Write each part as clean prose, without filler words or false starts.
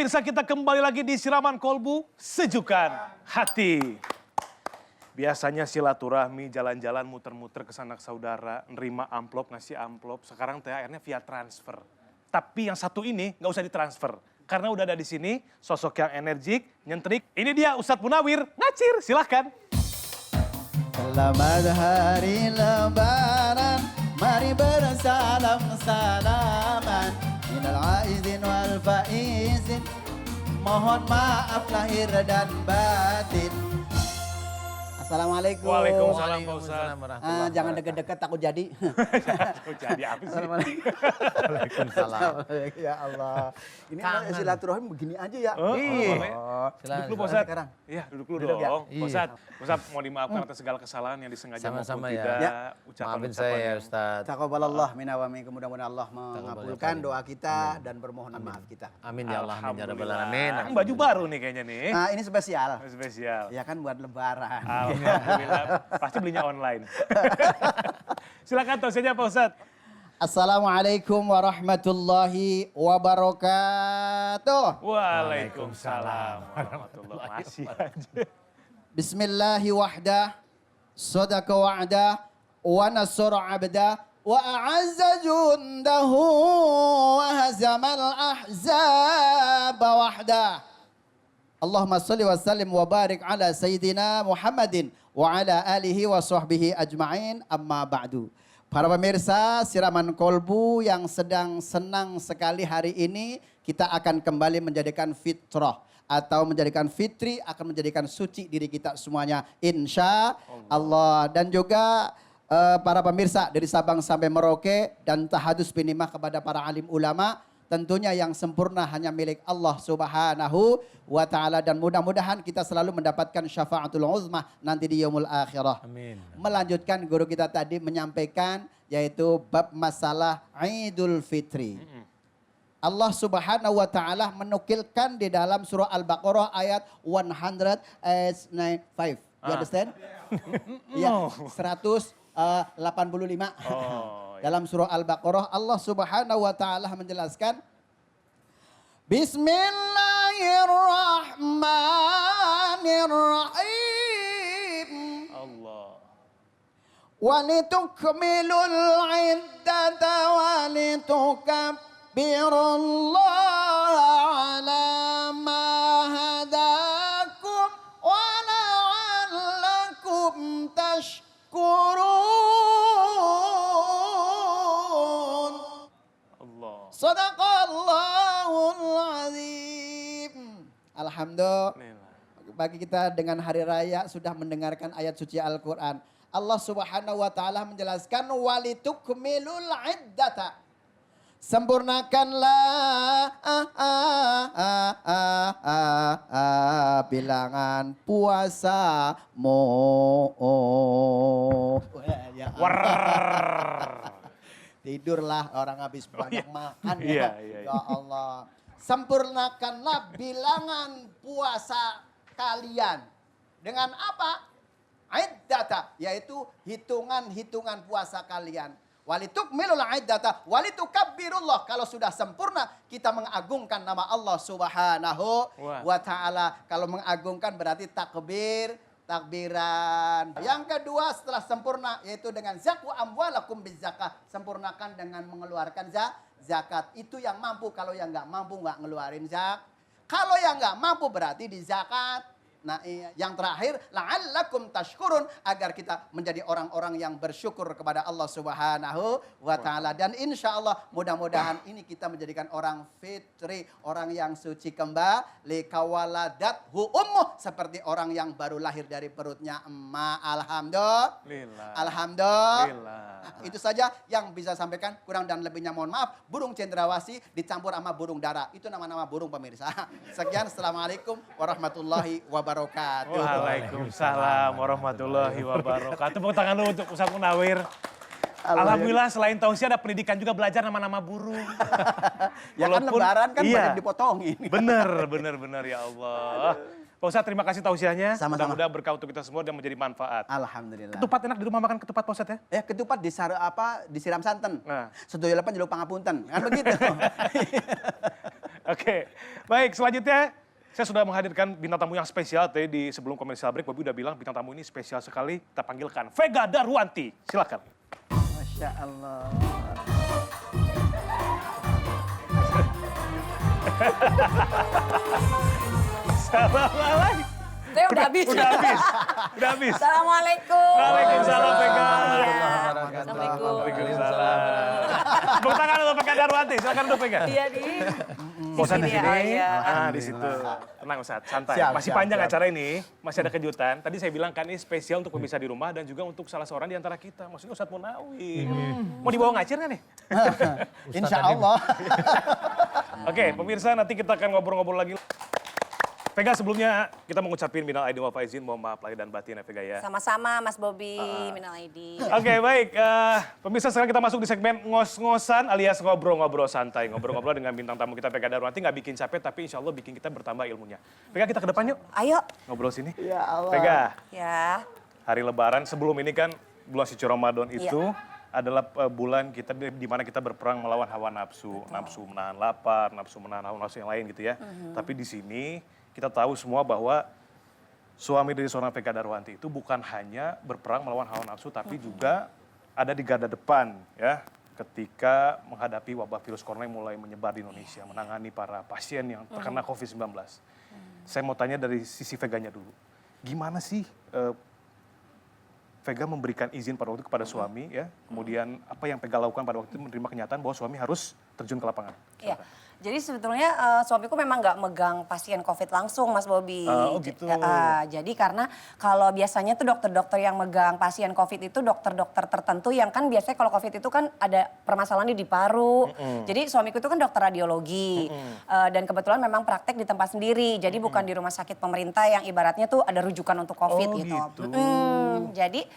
pemirsa, kita kembali lagi di Siraman Kolbu, Sejukan Hati. Biasanya silaturahmi, jalan-jalan, muter-muter ke sanak saudara, nerima amplop, ngasih amplop. Sekarang THR-nya via transfer. Tapi yang satu ini nggak usah ditransfer. Karena udah ada di sini, sosok yang energik, nyentrik. Ini dia Ustadz Munawir, ngacir, silahkan. Selamat hari lebaran, mari bersalam-salaman. Minal aizin wal faizin, mohon maaf lahir dan batin. Assalamualaikum. Waalaikumsalam, Pak Ustadz. Jangan deket-deket, takut jadi. Jadi apa sih? Waalaikumsalam. Ya Allah. Ini silaturahmi begini aja ya. Iya. Duduk dulu, Pak Ustadz. Sekarang. Iya, duduk dulu Duduk ya? dong. Pak Ustadz, Ustadz mau dimaafkan atas segala kesalahan yang disengaja Sama-sama maupun ya. tidak. Ucapan-ucapan Maafin saya ya yang- Ustaz. Taqabbalallah minna wa minkum, mudah-mudahan Allah mengabulkan doa kita dan permohonan maaf kita. Amin ya Allah, amin ya rabbal Alhamdulillah. alamin. Baju baru nih kayaknya nih. Nah, ini spesial. Spesial. Ya kan buat lebaran. Alhamdulillah. Pasti belinya online. Silakan tausiahnya Pak Ustadz. Assalamualaikum warahmatullahi wabarakatuh. Waalaikumsalam warahmatullahi Masih aja. Bismillahi wahdah, sadaqa wa'dah, wa nasara abdah, wa a'azza jundahu, wa hazamal ahzaba wahdah. Allahumma salli wa sallim wa barik ala Sayyidina Muhammadin wa ala alihi wa sahbihi ajma'in, amma ba'du. Para pemirsa Siraman Kolbu yang sedang senang sekali hari ini, kita akan kembali menjadikan fitrah atau menjadikan fitri, akan menjadikan suci diri kita semuanya, insya Allah. Dan juga para pemirsa dari Sabang sampai Merauke dan tahadus binimah kepada para alim ulama, tentunya yang sempurna hanya milik Allah Subhanahu wa ta'ala. Dan mudah-mudahan kita selalu mendapatkan syafaatul uzmah nanti di yaumul akhirah. Amin. Melanjutkan guru kita tadi menyampaikan yaitu bab masalah Idul Fitri. Allah Subhanahu wa ta'ala menukilkan di dalam surah Al-Baqarah ayat 195. You understand? Ya, 185. Dalam surah Al-Baqarah Allah Subhanahu wa ta'ala menjelaskan, Bismillahirrahmanirrahim. Allah. Walitukmilul iddata walitukabbirullaha ala ma hadakum wa la'allakum tashkurun. Allah. Sadaqallahul azim. Alhamdulillah. Bagi kita dengan hari raya sudah mendengarkan ayat suci Al-Quran. Allah Subhanahu wa ta'ala menjelaskan walitukmilul iddata. Sempurnakanlah bilangan puasamu. Tidurlah orang habis banyak makan ya. Ya Allah. Sempurnakanlah bilangan puasa kalian. Dengan apa? Iddata, yaitu hitungan-hitungan puasa kalian. Walitukmilul iddata, walitukabbirullah. Kalau sudah sempurna, kita mengagungkan nama Allah Subhanahu wa ta'ala. Kalau mengagungkan berarti takbir, takbiran. Yang kedua setelah sempurna yaitu dengan zaku amwalakum bizakah. Sempurnakan dengan mengeluarkan zakat. Itu yang mampu, kalau yang nggak mampu nggak ngeluarin zakat. Kalau yang nggak mampu berarti di zakat. Nah, yang terakhir la'allakum tashkurun, agar kita menjadi orang-orang yang bersyukur kepada Allah Subhanahu wa ta'ala. Dan insya Allah mudah-mudahan ini kita menjadikan orang fitri, orang yang suci kembali, kawaladathu ummuh, seperti orang yang baru lahir dari perutnya emak. Alhamdulillah. Alhamdulillah. Itu saja yang bisa sampaikan, kurang dan lebihnya mohon maaf. Burung cendrawasih dicampur sama burung dara, itu nama-nama burung pemirsa. Sekian, assalamualaikum warahmatullahi wabarakatuh. Waalaikumsalam warahmatullahi wabarakatuh. Tepuk tangan dulu untuk Ustadz Munawir. Alhamdulillah selain tausiah ada pendidikan juga, belajar nama-nama burung. Ya kan lebaran kan banyak dipotongin. Bener ya Allah. Pak Ustadz, terima kasih tausiahnya. Sama-sama. Mudah-mudahan berkah untuk kita semua dan menjadi manfaat. Alhamdulillah. Ketupat enak di rumah makan ketupat Pak Ustadz ya? Ketupat disiram santen. Nah. Sedaya lepan jeluk pangapunten. Kan begitu. Oke, baik selanjutnya saya sudah menghadirkan bintang tamu yang spesial tadi di sebelum commercial break. Bobby udah bilang bintang tamu ini spesial sekali. Kita panggilkan Vega Darwanti. Silakan. Masya Allah. Assalamualaikum. Saya udah habis. Udah habis. Udah habis. Assalamualaikum. Waalaikumsalam Vega. Iya. Assalamualaikum. Waalaikumsalam. Tepuk tangan untuk Vega Darwanti. Silakan duduk Vega. Iya di. Bosan di sini, sini? iya. Di situ. Tenang Ustaz, santai. Siap, Masih siap, panjang siap. acara ini, masih ada kejutan. Tadi saya bilang kan ini spesial untuk pemirsa di rumah dan juga untuk salah seorang di antara kita. Maksudnya Ustadz Munawi. Mau dibawa ngacir nggak nih? Insya Allah. Oke, pemirsa nanti kita akan ngobrol-ngobrol lagi. Vega sebelumnya kita mengucapin minal aidin wal faizin, mohon maaf lahir dan batin ya Vega ya. Sama-sama Mas Bobby, minal aidin. Oke baik, pemirsa sekarang kita masuk di segmen ngos-ngosan alias ngobrol-ngobrol santai. Ngobrol-ngobrol dengan bintang tamu kita Vega Darwanti, nggak bikin capek tapi insya Allah bikin kita bertambah ilmunya. Vega kita ke depan yuk, Ayo. ngobrol sini. Ya Allah. Vega, Ya. hari lebaran sebelum ini kan bulan suci Ramadan itu adalah bulan kita di mana kita berperang melawan hawa nafsu. Nafsu menahan lapar, nafsu menahan hawa nafsu yang lain gitu ya. Tapi di sini kita tahu semua bahwa suami dari seorang Vega Darwanti itu bukan hanya berperang melawan hawa nafsu, tapi juga ada di garda depan ya ketika menghadapi wabah virus corona yang mulai menyebar di Indonesia, menangani para pasien yang terkena COVID-19. Saya mau tanya dari sisi Veganya dulu, gimana sih Vega memberikan izin pada waktu itu kepada suami ya, kemudian apa yang Vega lakukan pada waktu itu menerima kenyataan bahwa suami harus terjun ke lapangan? Iya. Jadi sebetulnya suamiku memang nggak megang pasien COVID langsung, Mas Bobby. Oh, gitu. Jadi karena kalau biasanya tuh dokter-dokter yang megang pasien COVID itu dokter-dokter tertentu yang kan biasanya kalau COVID itu kan ada permasalahan di paru. Jadi suamiku itu kan dokter radiologi dan kebetulan memang praktek di tempat sendiri. Jadi bukan di rumah sakit pemerintah yang ibaratnya tuh ada rujukan untuk COVID Oh, gitu. gitu. Jadi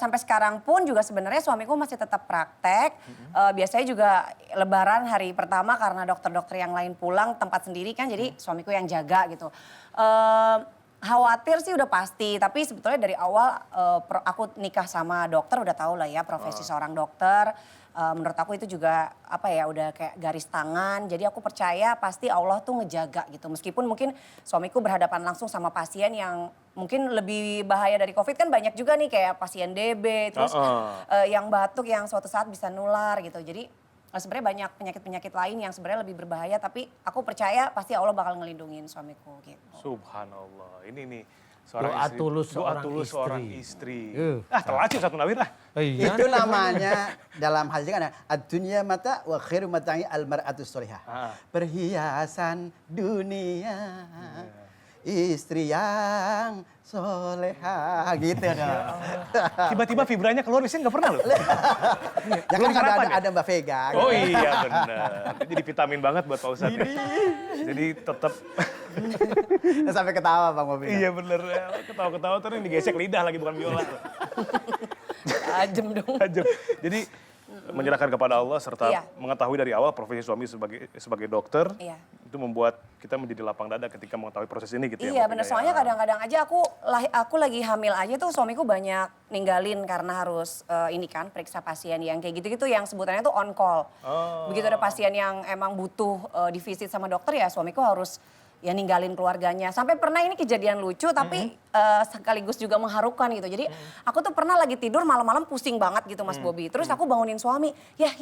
sampai sekarang pun juga sebenarnya suamiku masih tetap praktek. Biasanya juga lebaran hari pertama karena dokter-dokter yang lain pulang tempat sendiri kan jadi suamiku yang jaga gitu. Khawatir sih udah pasti, tapi sebetulnya dari awal aku nikah sama dokter udah tahu lah ya profesi seorang dokter. Menurut aku itu juga apa ya udah kayak garis tangan. Jadi aku percaya pasti Allah tuh ngejaga gitu. Meskipun mungkin suamiku berhadapan langsung sama pasien yang mungkin lebih bahaya dari COVID kan banyak juga nih kayak pasien DB, terus yang batuk yang suatu saat bisa nular gitu. Jadi sebenarnya banyak penyakit-penyakit lain yang sebenarnya lebih berbahaya tapi aku percaya pasti Allah bakal ngelindungin suamiku gitu. Subhanallah, ini nih Doa tulus seorang istri. istri. Ah, Telat sih satu nawir lah. Iya. Itu namanya dalam hadis kan ada ad-dunya mata wa khairu mata'i al-mar'atu sholihah. Perhiasan dunia. Istri yang soleha gitu kan. Tiba-tiba vibranya keluar biasanya nggak pernah loh. Ya kan ada Mbak Vega. Oh iya benar. Jadi vitamin banget buat Pak Ustadz. Ya. Jadi tetap Sampai ketawa Bang Bobi. iya bener. Ketawa-ketawa terus yang digesek lidah lagi bukan biola. Tajam dong. Tajam. Jadi menyerahkan kepada Allah serta Iya. mengetahui dari awal profesi suami sebagai dokter. Iya. Itu membuat kita menjadi lapang dada ketika mengetahui proses ini gitu ya. Iya Mbak bener, Vega, soalnya ya. kadang-kadang aja aku lagi hamil aja tuh suamiku banyak ninggalin karena harus ini kan periksa pasien yang kayak gitu-gitu yang sebutannya tuh on call. Begitu ada pasien yang emang butuh divisit sama dokter ya suamiku harus ya ninggalin keluarganya. Sampai pernah ini kejadian lucu tapi sekaligus juga mengharukan gitu. Jadi aku tuh pernah lagi tidur malam-malam pusing banget gitu Mas Bobby. Terus aku bangunin suami, ya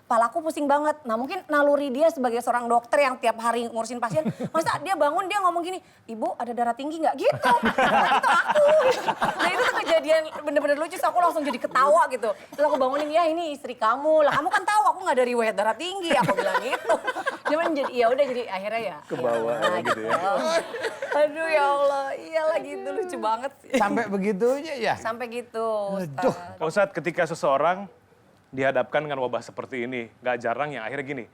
palaku pusing banget. Nah mungkin naluri dia sebagai seorang dokter yang tiap hari ngurusin pasien. Masa dia bangun dia ngomong gini, ibu ada darah tinggi nggak? Gitu. Nah, itu aku. Nah itu tuh kejadian bener-bener lucu. Terus aku langsung jadi ketawa gitu. Terus aku bangunin, ya ini istri kamu. Lah kamu kan tahu aku nggak ada riwayat darah tinggi. Aku bilang gitu. Cuman jadi ya udah jadi akhirnya ya. Ke bawah gitu ya. Aduh ya Allah, iyalah gitu lucu banget sih. Sampai begitunya ya. Sampai gitu. Ustaz. Pak Ustadz, ketika seseorang dihadapkan dengan wabah seperti ini, nggak jarang yang akhirnya gini,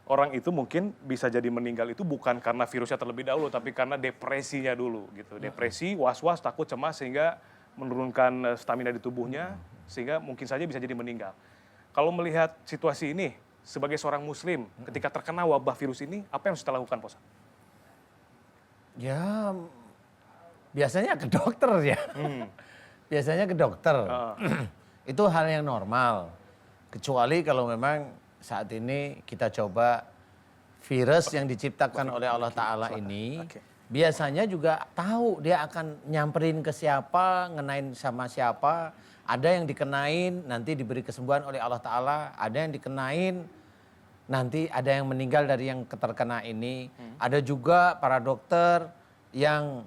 orang itu mungkin bisa jadi meninggal itu bukan karena virusnya terlebih dahulu, tapi karena depresinya dulu gitu. Depresi, was-was, takut, cemas sehingga menurunkan stamina di tubuhnya, sehingga mungkin saja bisa jadi meninggal. Kalau melihat situasi ini, sebagai seorang muslim, ketika terkena wabah virus ini, apa yang harus kita lakukan, Pak Ustadz? Ya biasanya ke dokter ya. Biasanya ke dokter. Itu hal yang normal. Kecuali kalau memang saat ini kita coba virus yang diciptakan oleh Allah Ta'ala ini biasanya juga tahu dia akan nyamperin ke siapa, ngenain sama siapa. Ada yang dikenain nanti diberi kesembuhan oleh Allah Ta'ala, ada yang dikenain nanti ada yang meninggal dari yang terkena ini. Ada juga para dokter yang